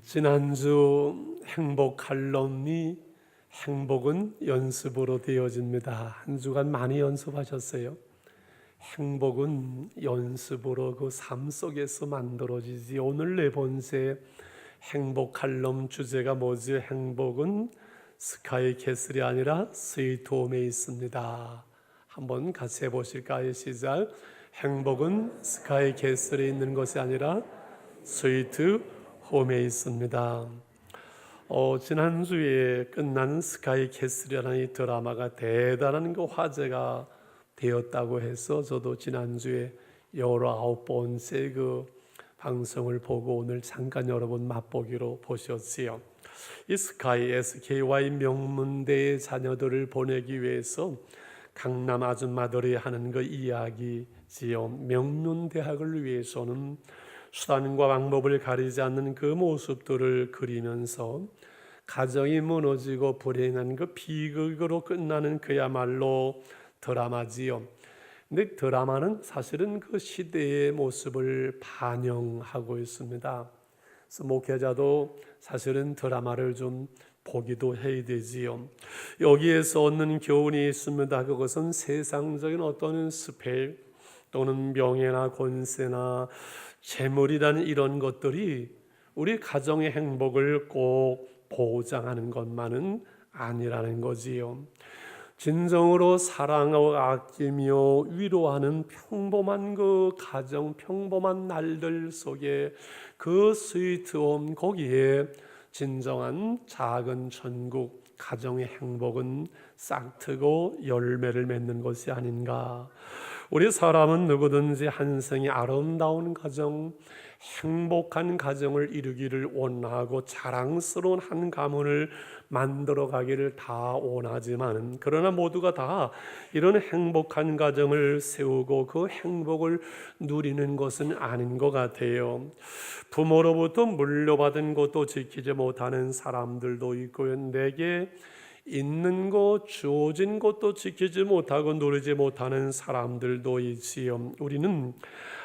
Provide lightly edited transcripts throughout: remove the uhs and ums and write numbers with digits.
지난주 행복 칼럼니 행복은 연습으로 되어집니다. 한 주간 많이 연습하셨어요? 행복은 연습으로 그 삶 속에서 만들어지지. 오늘 네 번째 행복 칼럼 주제가 뭐지? 행복은 스카이 캐슬이 아니라 스위트홈에 있습니다. 한번 같이 해보실까요? 시작. 행복은 스카이 캐슬에 있는 것이 아니라 스위트 홈에 있습니다. 지난주에 끝난 스카이 캐슬이라는 이 드라마가 대단한 그 화제가 되었다고 해서 저도 지난주에 19번째 그 방송을 보고 오늘 잠깐 여러분 맛보기로 보셨지요. 이 스카이 SKY 명문대의 자녀들을 보내기 위해서 강남 아줌마들이 하는 그 이야기지요. 명문대학을 위해서는 수단과 방법을 가리지 않는 그 모습들을 그리면서 가정이 무너지고 불행한 그 비극으로 끝나는 그야말로 드라마지요. 근데 드라마는 사실은 그 시대의 모습을 반영하고 있습니다. 그래서 목회자도 사실은 드라마를 좀 보기도 해야 되지요. 여기에서 얻는 교훈이 있습니다. 그것은 세상적인 어떤 스펙 또는 명예나 권세나 재물이라는 이런 것들이 우리 가정의 행복을 꼭 보장하는 것만은 아니라는 거지요. 진정으로 사랑하고 아끼며 위로하는 평범한 그 가정, 평범한 날들 속에 그 스위트홈, 거기에 진정한 작은 천국, 가정의 행복은 싹트고 열매를 맺는 것이 아닌가. 우리 사람은 누구든지 한 생에 아름다운 가정, 행복한 가정을 이루기를 원하고 자랑스러운 한 가문을 만들어 가기를 다 원하지만, 그러나 모두가 다 이런 행복한 가정을 세우고 그 행복을 누리는 것은 아닌 것 같아요. 부모로부터 물려받은 것도 지키지 못하는 사람들도 있고요. 내게 있는 것, 주어진 것도 지키지 못하고 누리지 못하는 사람들도 있지요. 우리는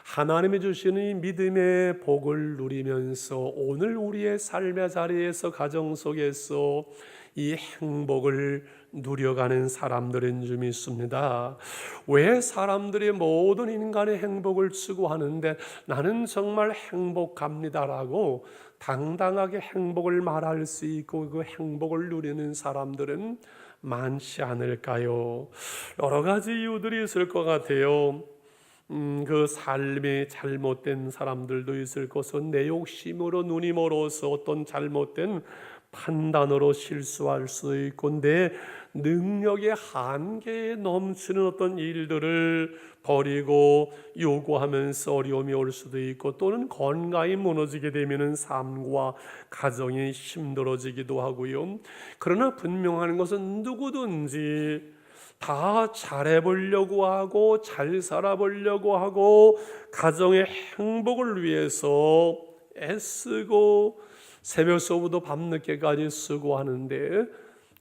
하나님이 주시는 이 믿음의 복을 누리면서 오늘 우리의 삶의 자리에서, 가정 속에서 이 행복을 누려가는 사람들인 줄 믿습니다. 왜 사람들이 모든 인간의 행복을 추구하는데 나는 정말 행복합니다라고 당당하게 행복을 말할 수 있고 그 행복을 누리는 사람들은 많지 않을까요? 여러 가지 이유들이 있을 것 같아요. 그 삶이 잘못된 사람들도 있을 것이고, 내 욕심으로 눈이 멀어서 어떤 잘못된 판단으로 실수할 수도 있고, 내 능력의 한계에 넘치는 어떤 일들을 버리고 요구하면서 어려움이 올 수도 있고, 또는 건강이 무너지게 되면 삶과 가정이 힘들어지기도 하고요. 그러나 분명한 것은 누구든지 다 잘해보려고 하고 잘 살아보려고 하고 가정의 행복을 위해서 애쓰고 새벽서부터 밤늦게까지 쓰고 하는데,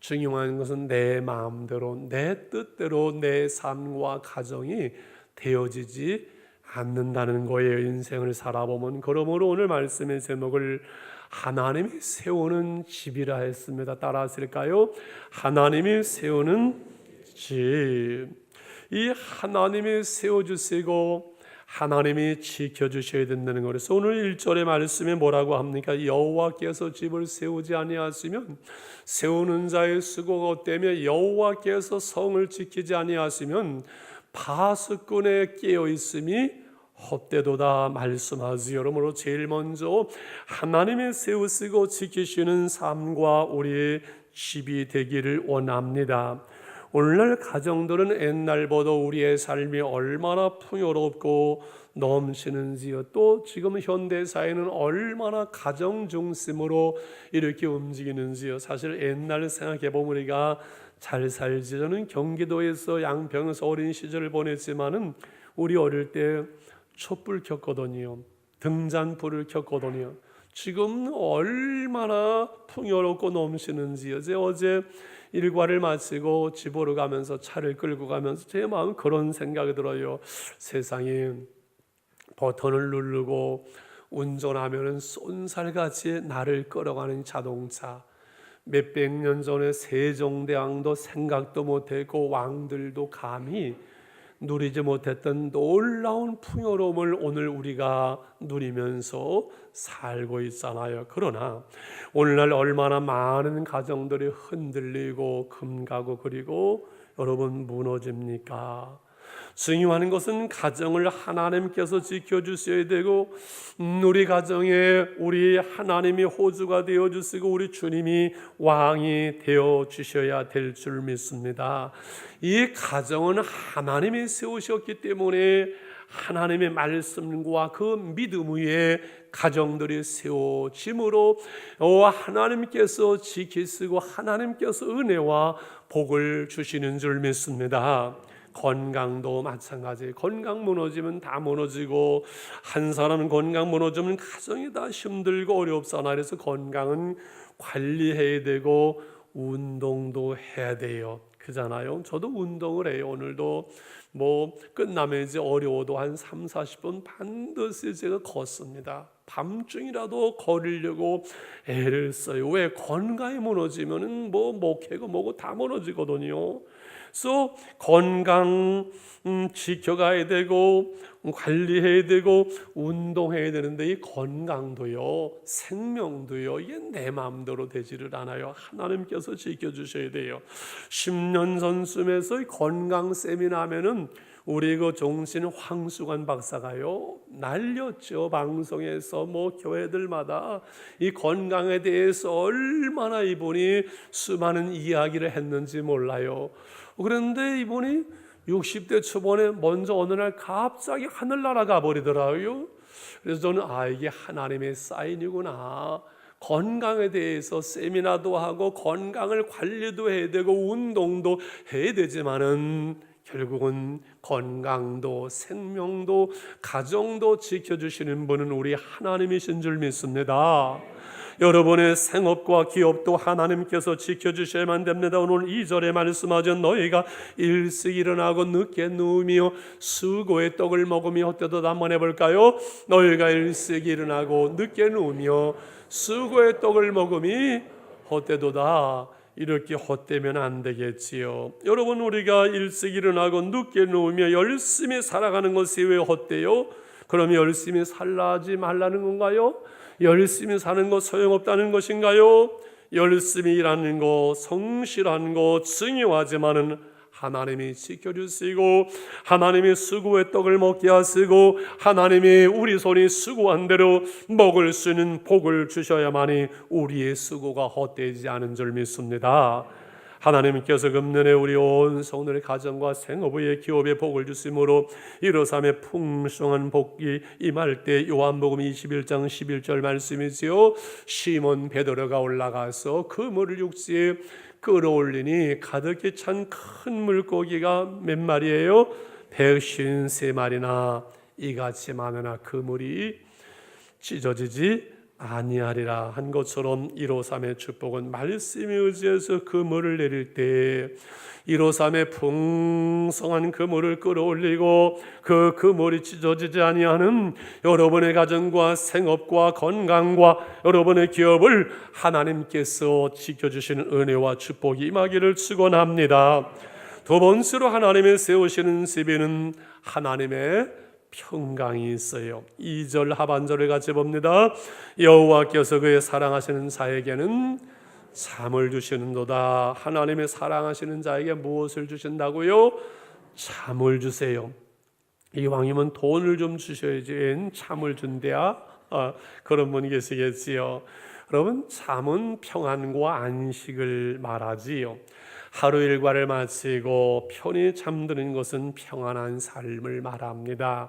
중요한 것은 내 마음대로, 내 뜻대로 내 삶과 가정이 되어지지 않는다는 거예요. 인생을 살아보면. 그러므로 오늘 말씀의 제목을 하나님이 세우는 집이라 했습니다. 따라 하실까요? 하나님이 세우는 집. 이 하나님이 세워주시고 하나님이 지켜주셔야 된다는 거라서 오늘 1절의 말씀에 뭐라고 합니까? 여호와께서 집을 세우지 아니하시면 세우는 자의 수고가 때문에, 여호와께서 성을 지키지 아니하시면 파수꾼의 깨어있음이 헛되도다 말씀하지요. 여러분으로 제일 먼저 하나님이 세우시고 지키시는 삶과 우리의 집이 되기를 원합니다. 오늘날 가정들은 옛날보다 우리의 삶이 얼마나 풍요롭고 넘치는지요, 또 지금 현대사회는 얼마나 가정 중심으로 이렇게 움직이는지요. 사실 옛날 생각해보면 우리가 잘 살지. 저는 경기도에서 양평에서 어린 시절을 보냈지만은 우리 어릴 때 촛불 켰거든요. 등잔불을 켰거든요. 지금 얼마나 풍요롭고 넘치는지요. 어제 일과를 마치고 집으로 가면서 차를 끌고 가면서 제 마음 그런 생각이 들어요. 세상에 버튼을 누르고 운전하면은 쏜살같이 나를 끌어가는 자동차, 몇백 년 전에 세종대왕도 생각도 못했고 왕들도 감히 누리지 못했던 놀라운 풍요로움을 오늘 우리가 누리면서 살고 있잖아요. 그러나 오늘날 얼마나 많은 가정들이 흔들리고 금가고 그리고 여러분 무너집니까? 중요한 것은 가정을 하나님께서 지켜주셔야 되고 우리 가정에 우리 하나님이 호주가 되어주시고 우리 주님이 왕이 되어주셔야 될 줄 믿습니다. 이 가정은 하나님이 세우셨기 때문에 하나님의 말씀과 그 믿음 위에 가정들이 세워짐으로 하나님께서 지키시고 하나님께서 은혜와 복을 주시는 줄 믿습니다. 건강도 마찬가지. 건강 무너지면 다 무너지고 한 사람은 건강 무너지면 가정이 다 힘들고 어렵잖아요. 그래서 건강은 관리해야 되고 운동도 해야 돼요. 그잖아요. 저도 운동을 해요. 오늘도 끝나면 이제 어려워도 한 30-40분 반드시 제가 걷습니다. 밤중이라도 걸으려고 애를 써요. 왜? 건강이 무너지면은 목회고 뭐고 다 무너지거든요. 그래서 건강 지켜가야 되고 관리해야 되고 운동해야 되는데 이 건강도요, 생명도요, 이게 내 마음대로 되지를 않아요. 하나님께서 지켜주셔야 돼요. 10년 전쯤에서 건강 세미나 하면은 우리 그 종신 황수관 박사가요 날렸죠. 방송에서 교회들마다 이 건강에 대해서 얼마나 이분이 수많은 이야기를 했는지 몰라요. 그런데 이분이 60대 초반에 먼저 어느 날 갑자기 하늘나라 가버리더라고요. 그래서 저는 이게 하나님의 사인이구나. 건강에 대해서 세미나도 하고 건강을 관리도 해야 되고 운동도 해야 되지만은 결국은 건강도 생명도 가정도 지켜주시는 분은 우리 하나님이신 줄 믿습니다. 여러분의 생업과 기업도 하나님께서 지켜주셔야만 됩니다. 오늘 2절에 말씀하죠. 너희가 일찍 일어나고 늦게 누우며 수고의 떡을 먹으며 헛되도다. 한번 해볼까요? 너희가 일찍 일어나고 늦게 누우며 수고의 떡을 먹으니 헛되도다. 이렇게 헛되면 안 되겠지요. 여러분, 우리가 일찍 일어나고 늦게 누우며 열심히 살아가는 것이 왜 헛돼요? 그럼 열심히 살라지 말라는 건가요? 열심히 사는 것 소용없다는 것인가요? 열심히 일하는 것, 성실한 것 중요하지만은 하나님이 지켜주시고 하나님이 수고의 떡을 먹게 하시고 하나님이 우리 손이 수고한 대로 먹을 수 있는 복을 주셔야만이 우리의 수고가 헛되지 않은 줄 믿습니다. 하나님께서 금년에 우리 온 성도의 가정과 생업의 기업에 복을 주심으로 이로삼에 풍성한 복이 임할 때 요한복음 21장 11절 말씀이지요. 시몬 베드로가 올라가서 그물을 육지에 끌어올리니 가득히 찬 큰 물고기가 몇 마리예요? 153마리나 이같이 많으나 그물이 찢어지지 아니하리라 한 것처럼 153의 축복은 말씀에 의지해서 그물을 내릴 때 153의 풍성한 그물을 끌어올리고 그 그물이 찢어지지 아니하는 여러분의 가정과 생업과 건강과 여러분의 기업을 하나님께서 지켜주시는 은혜와 축복이 임하기를 축원합니다. 두 번째로 하나님의 세우시는 집에는 하나님의 평강이 있어요. 2절 하반절을 같이 봅니다. 여호와께서 그의 사랑하시는 자에게는 잠을 주시는도다. 하나님의 사랑하시는 자에게 무엇을 주신다고요? 잠을 주세요. 이왕이면 돈을 좀 주셔야지 잠을 준대야 그런 분이 계시겠지요. 여러분, 잠은 평안과 안식을 말하지요. 하루 일과를 마치고 편히 잠드는 것은 평안한 삶을 말합니다.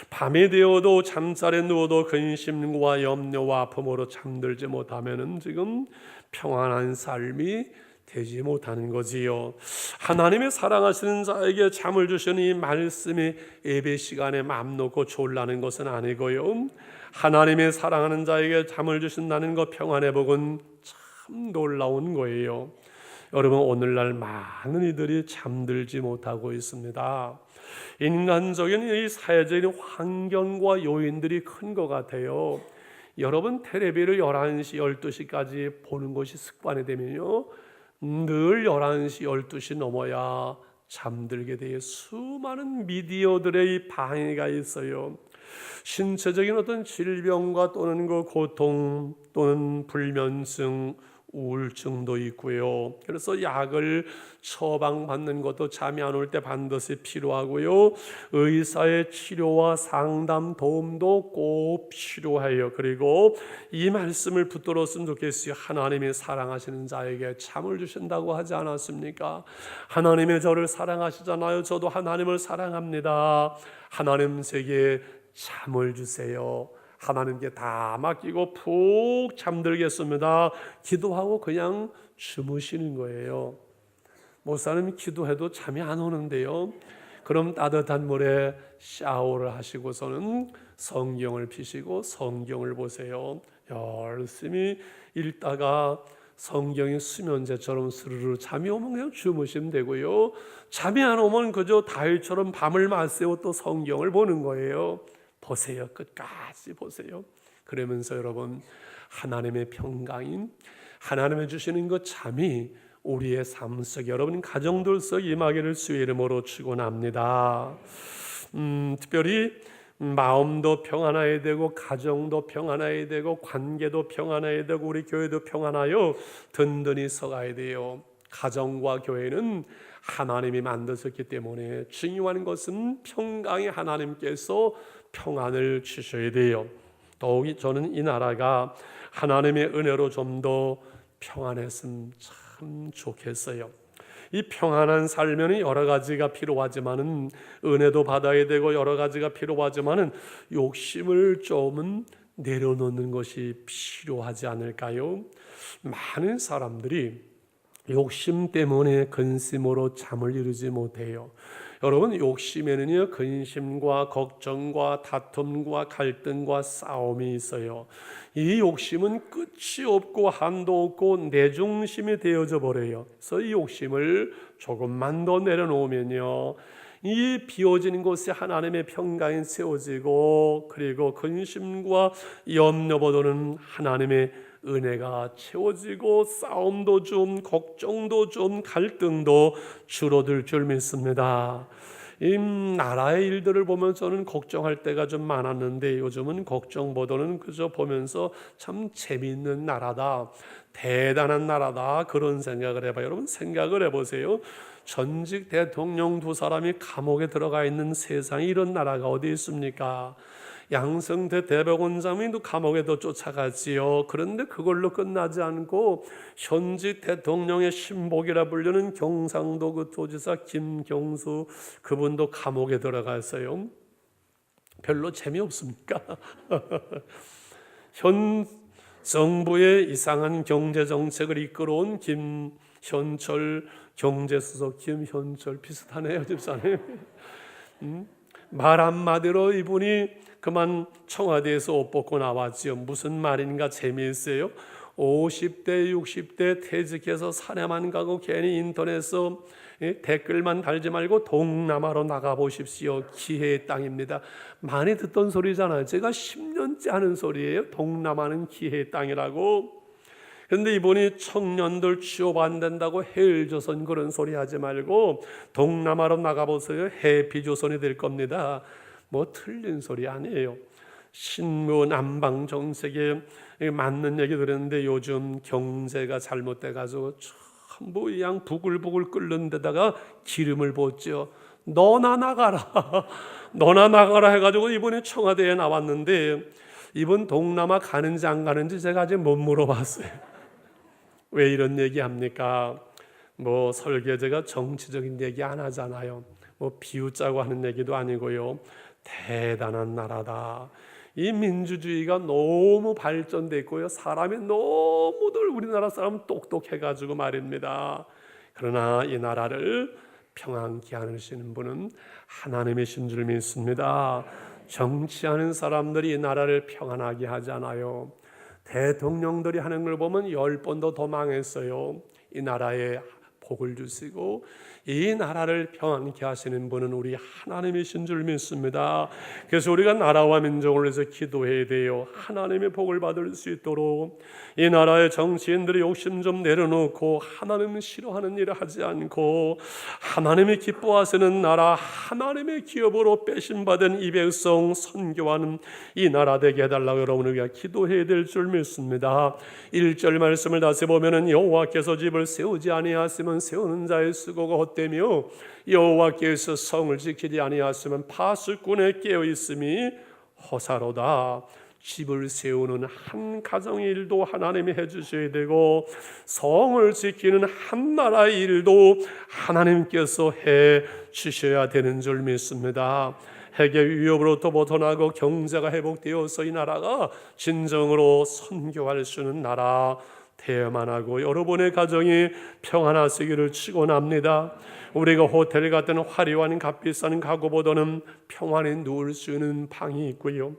밤이 되어도 잠자리에 누워도 근심과 염려와 아픔으로 잠들지 못하면 지금 평안한 삶이 되지 못하는 거지요. 하나님의 사랑하시는 자에게 잠을 주시는 이 말씀이 예배 시간에 맘 놓고 졸라는 것은 아니고요. 하나님의 사랑하는 자에게 잠을 주신다는 것, 평안의 복은 참 놀라운 거예요. 여러분, 오늘날 많은 이들이 잠들지 못하고 있습니다. 인간적인 이 사회적인 환경과 요인들이 큰 것 같아요. 여러분 텔레비를 11시, 12시까지 보는 것이 습관이 되면요, 늘 11시, 12시 넘어야 잠들게 돼요. 수많은 미디어들의 방해가 있어요. 신체적인 어떤 질병과 또는 그 고통 또는 불면증, 우울증도 있고요. 그래서 약을 처방받는 것도 잠이 안 올 때 반드시 필요하고요. 의사의 치료와 상담 도움도 꼭 필요해요. 그리고 이 말씀을 붙들었으면 좋겠어요. 하나님이 사랑하시는 자에게 잠을 주신다고 하지 않았습니까? 하나님이 저를 사랑하시잖아요. 저도 하나님을 사랑합니다. 하나님 제게 잠을 주세요. 하나님께 다 맡기고 푹 잠들겠습니다. 기도하고 그냥 주무시는 거예요. 목사님 기도해도 잠이 안 오는데요. 그럼 따뜻한 물에 샤워를 하시고서는 성경을 펴시고 성경을 보세요. 열심히 읽다가 성경이 수면제처럼 스르르 잠이 오면 그냥 주무시면 되고요. 잠이 안 오면 그저 다윗처럼 밤을 맞새고 또 성경을 보는 거예요. 보세요. 끝까지 보세요. 그러면서 여러분 하나님의 평강인 하나님의 주시는 그 잠이 우리의 삶 속에 여러분 가정들 속에 임하기를 주의 이름으로 축원합니다. 특별히 마음도 평안해야 되고 가정도 평안해야 되고 관계도 평안해야 되고 우리 교회도 평안하여 든든히 서가야 돼요. 가정과 교회는 하나님이 만드셨기 때문에 중요한 것은 평강의 하나님께서 평안을 주셔야 돼요. 더욱이 저는 이 나라가 하나님의 은혜로 좀 더 평안했으면 참 좋겠어요. 이 평안한 삶에는 여러 가지가 필요하지만은 은혜도 받아야 되고 여러 가지가 필요하지만은 욕심을 조금은 내려놓는 것이 필요하지 않을까요? 많은 사람들이 욕심 때문에 근심으로 잠을 이루지 못해요. 여러분 욕심에는요 근심과 걱정과 다툼과 갈등과 싸움이 있어요. 이 욕심은 끝이 없고 한도 없고 내 중심이 되어져 버려요. 그래서 이 욕심을 조금만 더 내려놓으면요 이 비워지는 곳에 하나님의 평강이 세워지고 그리고 근심과 염려보다는 하나님의 은혜가 채워지고 싸움도 좀 걱정도 좀 갈등도 줄어들 줄 믿습니다. 이 나라의 일들을 보면 저는 걱정할 때가 좀 많았는데 요즘은 걱정보다는 그저 보면서 참 재미있는 나라다, 대단한 나라다 그런 생각을 해봐요. 여러분 생각을 해보세요. 전직 대통령 2사람이 감옥에 들어가 있는 세상에 이런 나라가 어디 있습니까? 양승태 대법원장도 감옥에도 쫓아갔지요. 그런데 그걸로 끝나지 않고 현직 대통령의 신복이라 불리는 경상도 그 도지사 김경수 그분도 감옥에 들어갔어요. 별로 재미없습니까? 현 정부의 이상한 경제 정책을 이끌어온 김현철 경제수석 김현철 비슷하네요, 집사님. 말 한마디로 이분이 그만 청와대에서 옷 벗고 나왔지요. 무슨 말인가 재미있어요. 50대 60대 퇴직해서 산에만 가고 괜히 인터넷에서 댓글만 달지 말고 동남아로 나가보십시오. 기회의 땅입니다. 많이 듣던 소리잖아요. 제가 10년째 하는 소리예요. 동남아는 기회의 땅이라고. 그런데 이분이 청년들 취업 안 된다고 해일조선 그런 소리 하지 말고 동남아로 나가보세요. 해피조선이 될 겁니다. 뭐 틀린 소리 아니에요. 신무 남방 정책에 맞는 얘기 들었는데 요즘 경제가 잘못돼가지고 전부 그냥 부글부글 끓는 데다가 기름을 붓죠. 너나 나가라 너나 나가라 해가지고 이번에 청와대에 나왔는데 이번 동남아 가는지 안 가는지 제가 아직 못 물어봤어요. 왜 이런 얘기 합니까? 뭐 설교제가 정치적인 얘기 안 하잖아요. 뭐 비웃자고 하는 얘기도 아니고요. 대단한 나라다. 이 민주주의가 너무 발전돼 있고요. 사람이 너무들 우리나라 사람 똑똑해가지고 말입니다. 그러나 이 나라를 평안케 하시는 분은 하나님이신 줄 믿습니다. 정치하는 사람들이 이 나라를 평안하게 하잖아요. 대통령들이 하는 걸 보면 10번도 더 망했어요. 이 나라의 복을 주시고 이 나라를 평안케 하시는 분은 우리 하나님이신 줄 믿습니다. 그래서 우리가 나라와 민족을 위해서 기도해야 돼요. 하나님의 복을 받을 수 있도록 이 나라의 정치인들이 욕심 좀 내려놓고 하나님은 싫어하는 일을 하지 않고 하나님이 기뻐하시는 나라, 하나님의 기업으로 빼신받은 이 백성 선교하는 이 나라 되게 해달라고 여러분 우리가 기도해야 될 줄 믿습니다. 1절 말씀을 다시 보면은 여호와께서 집을 세우지 아니하시면 세우는 자의 수고가 헛되며 여호와께서 성을 지키지 아니하시면 파수꾼의 깨어 있음이 허사로다. 집을 세우는 한 가정의 일도 하나님이 해주셔야 되고 성을 지키는 한 나라의 일도 하나님께서 해주셔야 되는 줄 믿습니다. 핵의 위협으로부터 벗어나고 경제가 회복되어서 이 나라가 진정으로 선교할 수 있는 나라 되어야만 하고 여러분의 가정이 평안하시기를 축원합니다. 우리가 호텔 같은 화려한 값비싼 가구보다는 평안히 누울 수 있는 방이 있고요,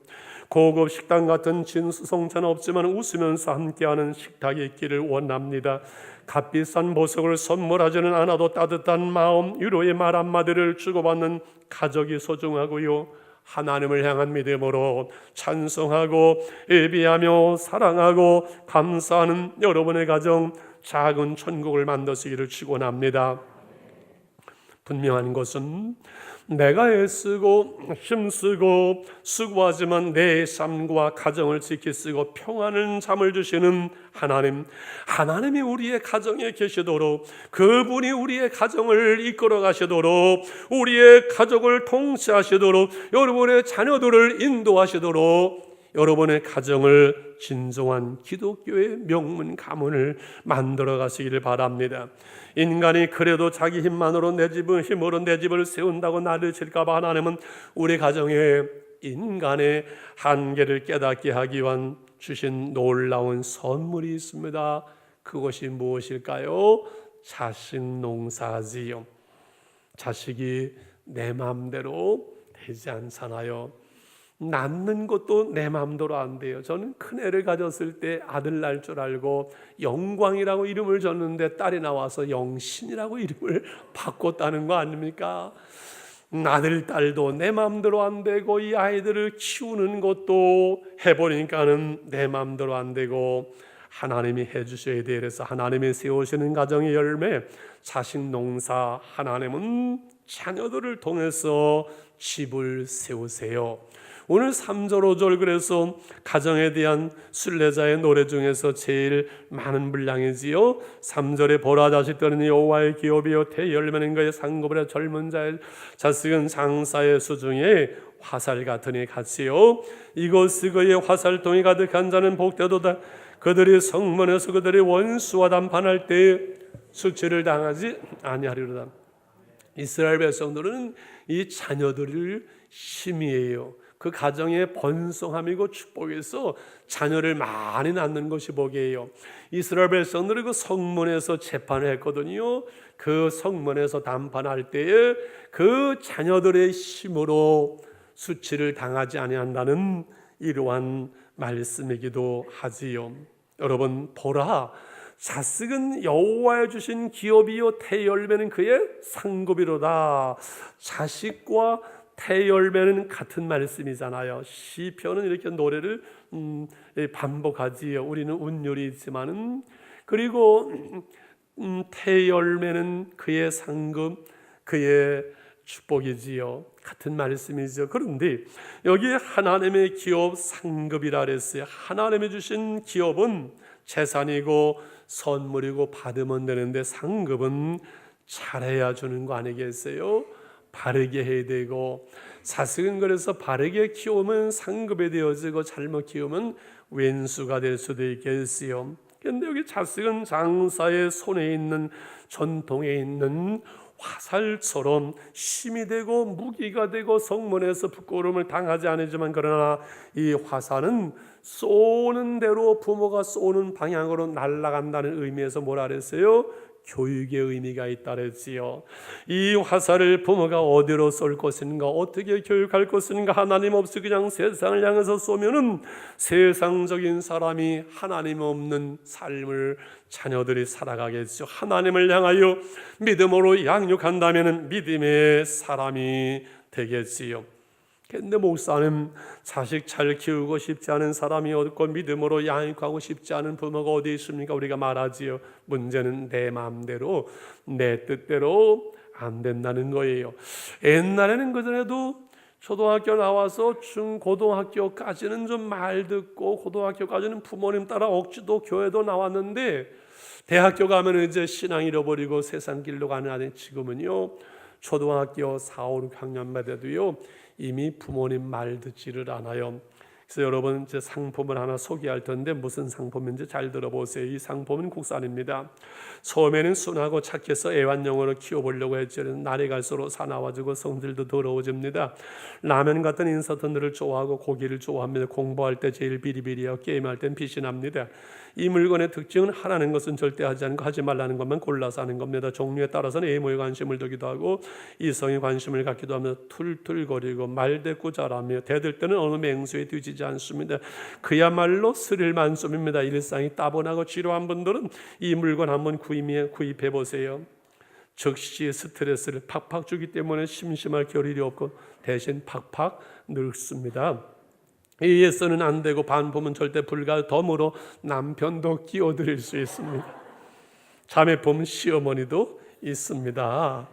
고급 식당 같은 진수성찬은 없지만 웃으면서 함께하는 식탁이 있기를 원합니다. 값비싼 보석을 선물하지는 않아도 따뜻한 마음, 위로의 말 한마디를 주고받는 가족이 소중하고요, 하나님을 향한 믿음으로 찬송하고 예비하며 사랑하고 감사하는 여러분의 가정, 작은 천국을 만드시기를 축원합니다. 분명한 것은 내가 애쓰고 힘쓰고 수고하지만 내 삶과 가정을 지키시고 평안한 잠을 주시는 하나님이 우리의 가정에 계시도록, 그분이 우리의 가정을 이끌어 가시도록, 우리의 가족을 통치하시도록, 여러분의 자녀들을 인도하시도록 여러분의 가정을 진정한 기독교의 명문 가문을 만들어 가시기를 바랍니다. 인간이 그래도 자기 힘으로 내 집을 세운다고 나를 칠까 봐 하나님은 우리 가정에 인간의 한계를 깨닫게 하기 위한 주신 놀라운 선물이 있습니다. 그것이 무엇일까요? 자식 농사지요. 자식이 내 마음대로 되지 않잖아요. 낳는 것도 내 마음대로 안 돼요. 저는 큰애를 가졌을 때 아들 날 줄 알고 영광이라고 이름을 줬는데 딸이 나와서 영신이라고 이름을 바꿨다는 거 아닙니까? 아들 딸도 내 마음대로 안 되고 이 아이들을 키우는 것도 해보니까는 내 마음대로 안 되고 하나님이 해주셔야 돼. 그래서 하나님이 세우시는 가정의 열매, 자식 농사, 하나님은 자녀들을 통해서 집을 세우세요. 오늘 3절 5절 그래서 가정에 대한 순례자의 노래 중에서 제일 많은 분량이지요. 3절에 보라 자식들은 여호와의 기업이요 대열매는 그의 상급이라 젊은 자의 자식은 장사의 수중에 화살 같으니 같이요. 이것이 그의 화살통이 가득한 자는 복되도다. 그들이 성문에서 그들의 원수와 담판할 때에 수치를 당하지 아니하리로다. 이스라엘 백성들은 이 자녀들을 힘이에요. 그 가정의 번성함이고 축복에서 자녀를 많이 낳는 것이 복이에요. 이스라엘 백성들은 그 성문에서 재판을 했거든요. 그 성문에서 담판할 때에 그 자녀들의 힘으로 수치를 당하지 아니한다는 이러한 말씀이기도 하지요. 여러분 보라, 자식은 여호와의 주신 기업이요 태열매는 그의 상급이로다. 자식과 태열매는 같은 말씀이잖아요. 시편은 이렇게 노래를 반복하지요. 우리는 운율이 있지만은, 그리고 태열매는 그의 상급, 그의 축복이지요. 같은 말씀이죠. 그런데 여기에 하나님의 기업 상급이라 그랬어요. 하나님이 주신 기업은 재산이고 선물이고 받으면 되는데 상급은 잘해야 주는 거 아니겠어요? 바르게 해야 되고, 자식은 그래서 바르게 키우면 상급이 되어지고 잘못 키우면 왼수가 될 수도 있겠어요. 그런데 여기 자식은 장사의 손에 있는, 전통에 있는 화살처럼 힘이 되고 무기가 되고 성문에서 부끄러움을 당하지 않지만, 그러나 이 화살은 쏘는 대로 부모가 쏘는 방향으로 날아간다는 의미에서 뭐라 그랬어요? 교육의 의미가 있다 그랬지요. 이 화살을 부모가 어디로 쏠 것인가, 어떻게 교육할 것인가, 하나님 없이 그냥 세상을 향해서 쏘면은 세상적인 사람이 하나님 없는 삶을 자녀들이 살아가겠죠. 하나님을 향하여 믿음으로 양육한다면은 믿음의 사람이 되겠지요. 근데 목사님, 자식 잘 키우고 싶지 않은 사람이 없고 믿음으로 양육하고 싶지 않은 부모가 어디 있습니까? 우리가 말하지요. 문제는 내 마음대로, 내 뜻대로 안 된다는 거예요. 옛날에는 그전에도 초등학교 나와서 중고등학교까지는 좀 말 듣고 고등학교까지는 부모님 따라 억지도 교회도 나왔는데, 대학교 가면 이제 신앙 잃어버리고 세상 길로 가는 아들, 지금은요 초등학교 4, 5, 6학년만 돼도요 이미 부모님 말 듣지를 않아요. 그래서 여러분, 제 상품을 하나 소개할 텐데 무슨 상품인지 잘 들어보세요. 이 상품은 국산입니다. 처음에는 순하고 착해서 애완용으로 키워보려고 했죠. 날이 갈수록 사나워지고 성질도 더러워집니다. 라면 같은 인서트들을 좋아하고 고기를 좋아합니다. 공부할 때 제일 비리비리하고 게임할 땐 빛이 납니다. 이 물건의 특징은 하라는 것은 절대 하지 않고 하지 말라는 것만 골라서 하는 겁니다. 종류에 따라서는 애모에 관심을 두기도 하고 이성에 관심을 갖기도 하며 툴툴거리고 말대꾸 잘하며 대들 때는 어느 맹수에 뒤지지 않습니다. 그야말로 스릴 만점입니다. 일상이 따분하고 지루한 분들은 이 물건 한번 구입해 보세요. 즉시 스트레스를 팍팍 주기 때문에 심심할 겨를이 없고 대신 팍팍 늙습니다. AS는 안 되고 반품은 절대 불가. 덤으로 남편도 끼워드릴 수 있습니다. 자매품 시어머니도 있습니다.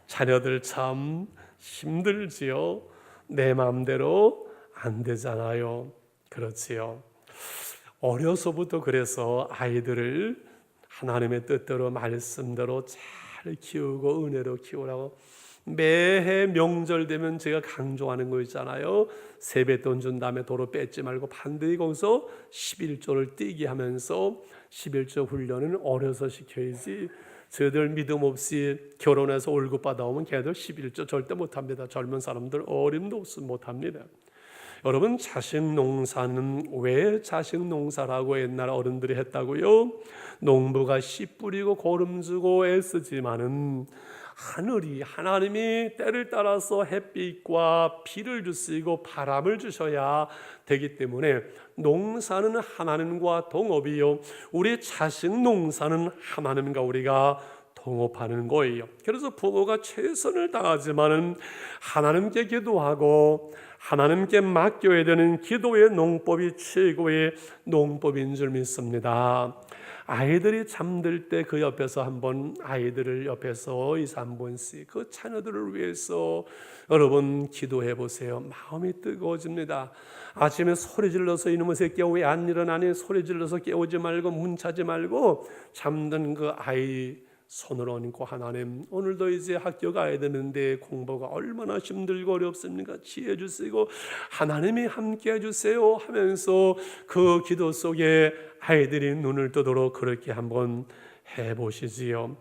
자녀들 참 힘들지요. 내 마음대로 안 되잖아요. 그렇지요. 어려서부터 그래서 아이들을 하나님의 뜻대로 말씀대로 잘 키우고 은혜로 키우라고 매해 명절 되면 제가 강조하는 거 있잖아요. 세뱃돈 준 다음에 도로 뺏지 말고 반드시 거기서 11조를 띄게 하면서 11조 훈련은 어려서 시켜야지. 저희들 믿음 없이 결혼해서 월급 받아오면 걔들 11조 절대 못합니다. 젊은 사람들 어림도 없으면 못합니다. 여러분, 자식 농사는 왜 자식 농사라고 옛날 어른들이 했다고요? 농부가 씨 뿌리고 거름 주고 애쓰지만은 하늘이, 하나님이 때를 따라서 햇빛과 비를 주시고 바람을 주셔야 되기 때문에 농사는 하나님과 동업이요, 우리 자식 농사는 하나님과 우리가 동업하는 거예요. 그래서 부모가 최선을 다하지만은 하나님께 기도하고 하나님께 맡겨야 되는 기도의 농법이 최고의 농법인 줄 믿습니다. 아이들이 잠들 때 그 옆에서 한번 아이들을 옆에서 2~3번씩 그 자녀들을 위해서 여러분 기도해 보세요. 마음이 뜨거워집니다. 아침에 소리 질러서 이놈의 새끼야 왜 안 일어나니 소리 질러서 깨우지 말고 문차지 말고 잠든 그 아이 손을 얹고 하나님, 오늘도 이제 학교 가야 되는데 공부가 얼마나 힘들고 어렵습니까? 지혜 주시고 하나님이 함께 해주세요 하면서 그 기도 속에 아이들이 눈을 뜨도록 그렇게 한번 해보시지요.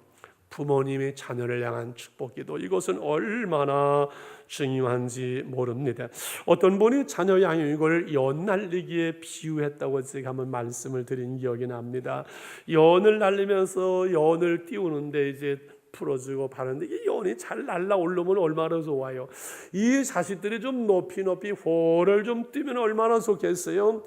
부모님이 자녀를 향한 축복기도, 이것은 얼마나 중요한지 모릅니다. 어떤 분이 자녀 양육을 연 날리기에 비유했다고 제가 한번 말씀을 드린 기억이 납니다. 연을 날리면서 연을 띄우는데 이제 풀어주고 바르는데 이 연이 잘 날라오르면 얼마나 좋아요. 이 자식들이 좀 높이 호를 좀 뛰면 얼마나 좋겠어요.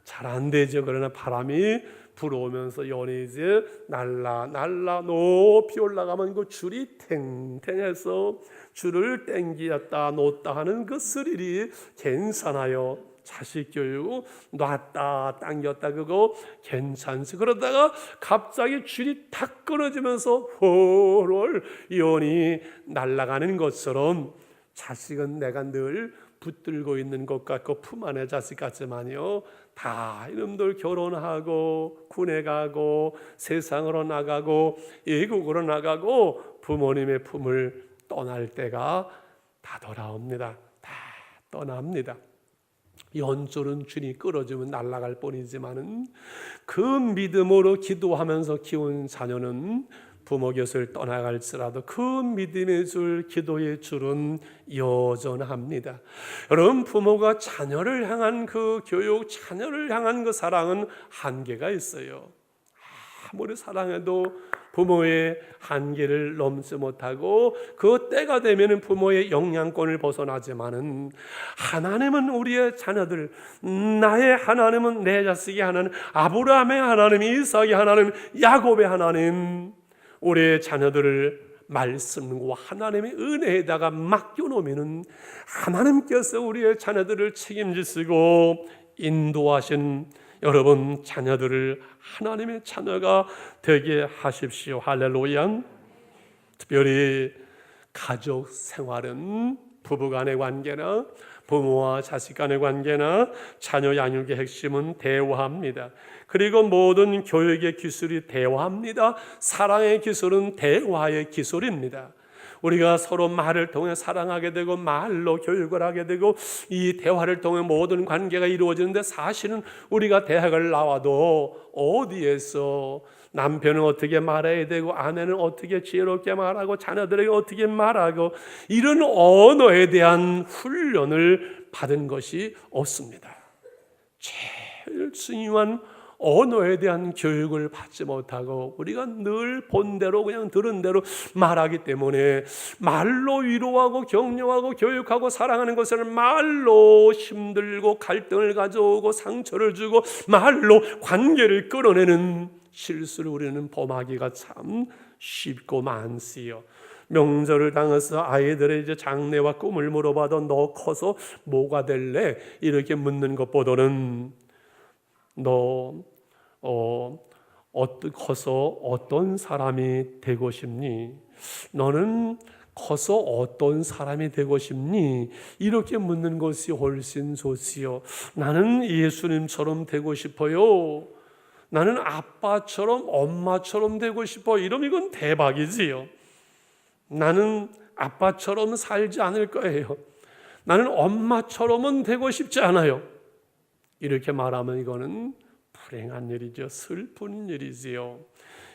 잘 안 되죠. 그러나 바람이 불어오면서 연이 이제 날라 높이 올라가면 그 줄이 탱탱해서 줄을 땡기었다 놓았다 하는 그 스릴이 괜찮아요. 자식 교육 놨다 당겼다 그거 괜찮지. 그러다가 갑자기 줄이 탁 끊어지면서 홀 연이 날아가는 것처럼 자식은 내가 늘 붙들고 있는 것 같고 품 안의 자식 같지만요, 다 이놈들 결혼하고 군에 가고 세상으로 나가고 외국으로 나가고 부모님의 품을 떠날 때가 다 돌아옵니다. 다 떠납니다. 연줄은 줄이 끌어주면 날아갈 뿐이지만은 그 믿음으로 기도하면서 키운 자녀는 부모 곁을 떠나갈지라도 그 믿음의 줄, 기도의 줄은 여전합니다. 여러분, 부모가 자녀를 향한 그 교육, 자녀를 향한 그 사랑은 한계가 있어요. 아무리 사랑해도 부모의 한계를 넘지 못하고 그 때가 되면은 부모의 영향권을 벗어나지만은 하나님은 우리의 자녀들, 나의 하나님은 내 자식의 하나님, 아브라함의 하나님, 이삭의 하나님, 야곱의 하나님, 우리의 자녀들을 말씀과 하나님의 은혜에다가 맡겨놓으면은 하나님께서 우리의 자녀들을 책임지시고 인도하신 여러분 자녀들을 하나님의 자녀가 되게 하십시오. 할렐루야. 특별히 가족 생활은 부부간의 관계나 부모와 자식 간의 관계나 자녀 양육의 핵심은 대화입니다. 그리고 모든 교육의 기술이 대화입니다. 사랑의 기술은 대화의 기술입니다. 우리가 서로 말을 통해 사랑하게 되고 말로 교육을 하게 되고 이 대화를 통해 모든 관계가 이루어지는데, 사실은 우리가 대학을 나와도 어디에서 남편은 어떻게 말해야 되고 아내는 어떻게 지혜롭게 말하고 자녀들에게 어떻게 말하고 이런 언어에 대한 훈련을 받은 것이 없습니다. 제일 중요한 언어에 대한 교육을 받지 못하고 우리가 늘 본 대로 그냥 들은 대로 말하기 때문에, 말로 위로하고 격려하고 교육하고 사랑하는 것은 말로 힘들고 갈등을 가져오고 상처를 주고 말로 관계를 끌어내는 실수를 우리는 범하기가 참 쉽고 많지요. 명절을 당해서 아이들의 이제 장래와 꿈을 물어봐도 너 커서 뭐가 될래? 이렇게 묻는 것보다는 너 커서 어떤 사람이 되고 싶니? 너는 커서 어떤 사람이 되고 싶니? 이렇게 묻는 것이 훨씬 좋지요. 나는 예수님처럼 되고 싶어요. 나는 아빠처럼 엄마처럼 되고 싶어. 이러면 이건 대박이지요. 나는 아빠처럼 살지 않을 거예요. 나는 엄마처럼은 되고 싶지 않아요. 이렇게 말하면 이거는 불행한 일이죠. 슬픈 일이지요.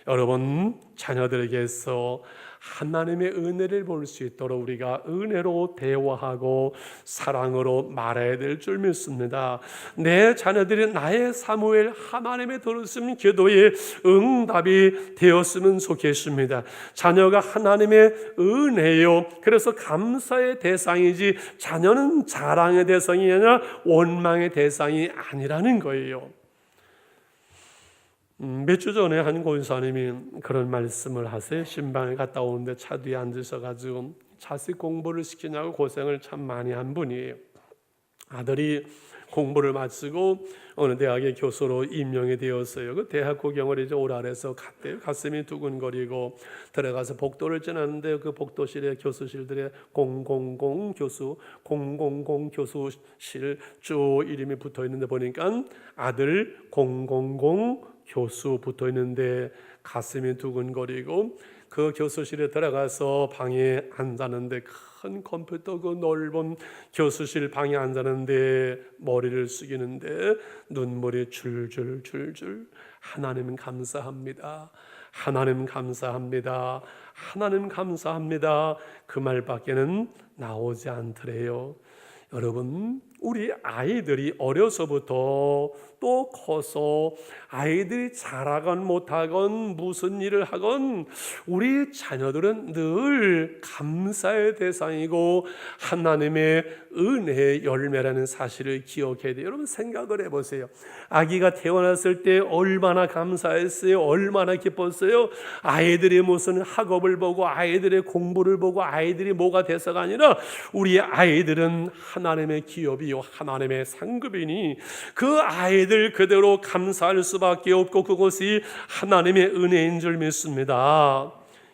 여러분, 자녀들에게서 하나님의 은혜를 볼 수 있도록 우리가 은혜로 대화하고 사랑으로 말해야 될 줄 믿습니다. 내 자녀들이 나의 사무엘 하나님의 들었으면 기도의 응답이 되었으면 좋겠습니다. 자녀가 하나님의 은혜요, 그래서 감사의 대상이지 자녀는 자랑의 대상이 아니라 원망의 대상이 아니라는 거예요. 몇 주 전에 한 권사님이 그런 말씀을 하세요. 신방에 갔다 오는데 차 뒤에 앉으셔가지고 자식 공부를 시키냐고 고생을 참 많이 한 분이에요. 아들이 공부를 마치고 어느 대학의 교수로 임명이 되었어요. 그 대학 구경을 이제 오랄해서 갔대요. 가슴이 두근거리고 들어가서 복도를 지났는데 그 복도실에 교수실들에 000 교수, 000 교수실 쭉 이름이 붙어 있는데 보니까 아들 000 교수 붙어 있는데 가슴이 두근거리고 그 교수실에 들어가서 방에 앉았는데, 큰 컴퓨터 그 넓은 교수실 방에 앉았는데 머리를 숙이는데 눈물이 줄줄줄줄. 하나님 감사합니다. 하나님 감사합니다. 하나님 감사합니다. 그 말밖에는 나오지 않더래요. 여러분, 우리 아이들이 어려서부터 또 커서 아이들이 자라건 못하건 무슨 일을 하건 우리 자녀들은 늘 감사의 대상이고 하나님의 은혜의 열매라는 사실을 기억해야 돼요. 여러분, 생각을 해보세요. 아기가 태어났을 때 얼마나 감사했어요? 얼마나 기뻤어요? 아이들이 무슨 학업을 보고 아이들의 공부를 보고 아이들이 뭐가 돼서가 아니라 우리 아이들은 하나님의 기업이요, 하나님의 상급이니 그 아이들 그대로 감사할 수밖에 없고 그것이 하나님의 은혜인 줄 믿습니다.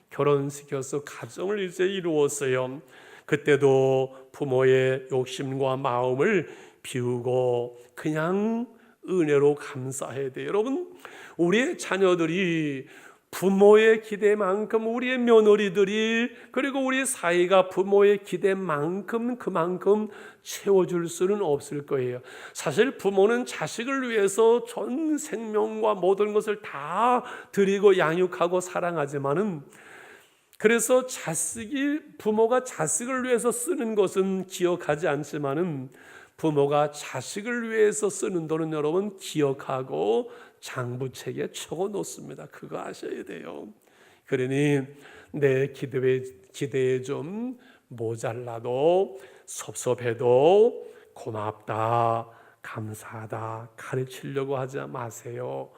결혼시켜서 가정을 이제 이루었어요. 그때도 부모의 욕심과 마음을 비우고 그냥 은혜로 감사해야 돼요. 여러분, 우리의 자녀들이 부모의 기대만큼, 우리의 며느리들이 그리고 우리 사이가 부모의 기대만큼 그만큼 채워줄 수는 없을 거예요. 사실 부모는 자식을 위해서 전 생명과 모든 것을 다 드리고 양육하고 사랑하지만은, 그래서 부모가 자식을 위해서 쓰는 것은 기억하지 않지만은 부모가 자식을 위해서 쓰는 돈은 여러분 기억하고 장부책에 적어 놓습니다. 그거 아셔야 돼요. 그러니 내 기대에 좀 모자라도 섭섭해도 고맙다, 감사하다 가르치려고 하지 마세요.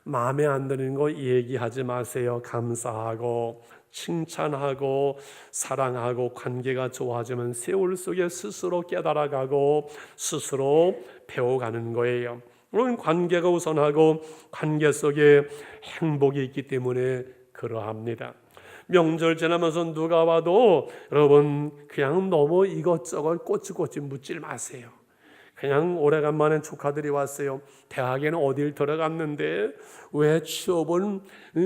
마음에 안 드는 거 얘기하지 마세요. 감사하고 칭찬하고 사랑하고 관계가 좋아지면 세월 속에 스스로 깨달아가고 스스로 배워가는 거예요. 물론 관계가 우선하고 관계 속에 행복이 있기 때문에 그러합니다. 명절 지나면서 누가 와도 여러분 그냥 너무 이것저것 꼬치꼬치 묻질 마세요. 그냥 오래간만에 조카들이 왔어요. 대학에는 어딜 들어갔는데 왜 취업은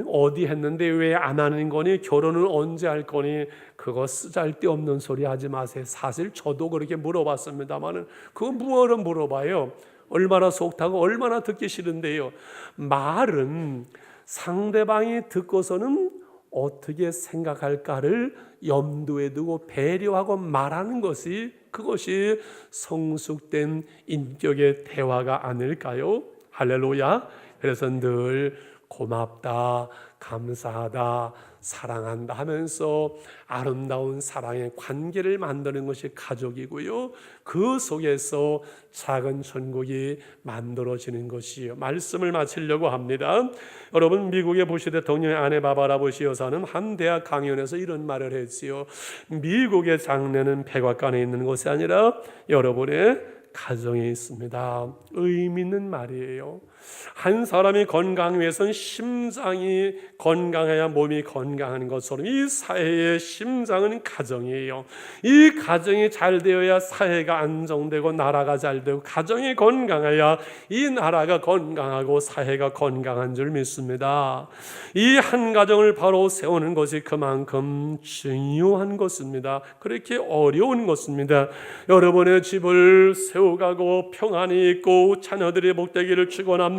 어디 했는데 왜 안 하는 거니? 결혼은 언제 할 거니? 그거 쓰잘데없는 소리 하지 마세요. 사실 저도 그렇게 물어봤습니다만은 그거 뭐하러 물어봐요? 얼마나 속타고 얼마나 듣기 싫은데요. 말은 상대방이 듣고서는 어떻게 생각할까를 염두에 두고 배려하고 말하는 것이 그것이 성숙된 인격의 대화가 아닐까요? 할렐루야. 그래서 늘 고맙다, 감사하다, 사랑한다 하면서 아름다운 사랑의 관계를 만드는 것이 가족이고요. 그 속에서 작은 천국이 만들어지는 것이요. 말씀을 마치려고 합니다. 여러분 미국의 부시 대통령의 아내 바바라 부시 여사는 한 대학 강연에서 이런 말을 했지요. 미국의 장래는 백악관에 있는 것이 아니라 여러분의 가정에 있습니다. 의미 있는 말이에요. 한 사람이 건강 위해서는 심장이 건강해야 몸이 건강한 것처럼 이 사회의 심장은 가정이에요. 이 가정이 잘 되어야 사회가 안정되고 나라가 잘 되고 가정이 건강해야 이 나라가 건강하고 사회가 건강한 줄 믿습니다. 이 한 가정을 바로 세우는 것이 그만큼 중요한 것입니다. 그렇게 어려운 것입니다. 여러분의 집을 세워가고 평안이 있고 자녀들이 복되기를 축원합니다.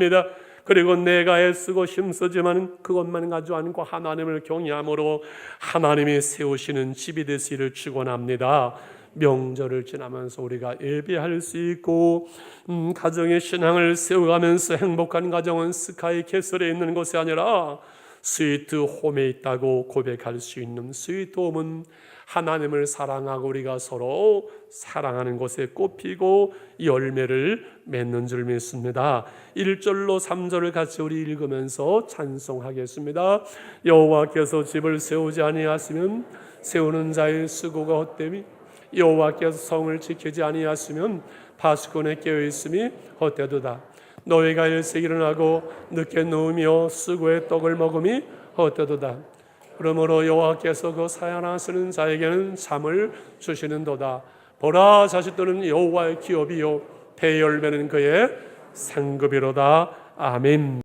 그리고 내가 애쓰고 힘쓰지만 그것만 가지고 않고 하나님을 경외함으로 하나님이 세우시는 집이 되시기를 축원합니다. 명절을 지나면서 우리가 예배할 수 있고 가정의 신앙을 세워가면서 행복한 가정은 스카이 캐슬에 있는 것이 아니라 스위트 홈에 있다고 고백할 수 있는 스위트 홈은 하나님을 사랑하고 우리가 서로 사랑하는 곳에 꽃피고 열매를 맺는 줄 믿습니다. 1절로 3절을 같이 우리 읽으면서 찬송하겠습니다. 여호와께서 집을 세우지 아니하시면 세우는 자의 수고가 헛됨이 여호와께서 성을 지키지 아니하시면 파수꾼의 깨어있음이 헛되도다. 너희가 일찍 일어나고 늦게 누우며 수고의 떡을 먹음이 헛되도다. 그러므로 여호와께서 그 사랑하시는 자에게는 잠을 주시는도다. 보라, 자식들은 여호와의 기업이요 대열매는 그의 상급이로다. 아멘.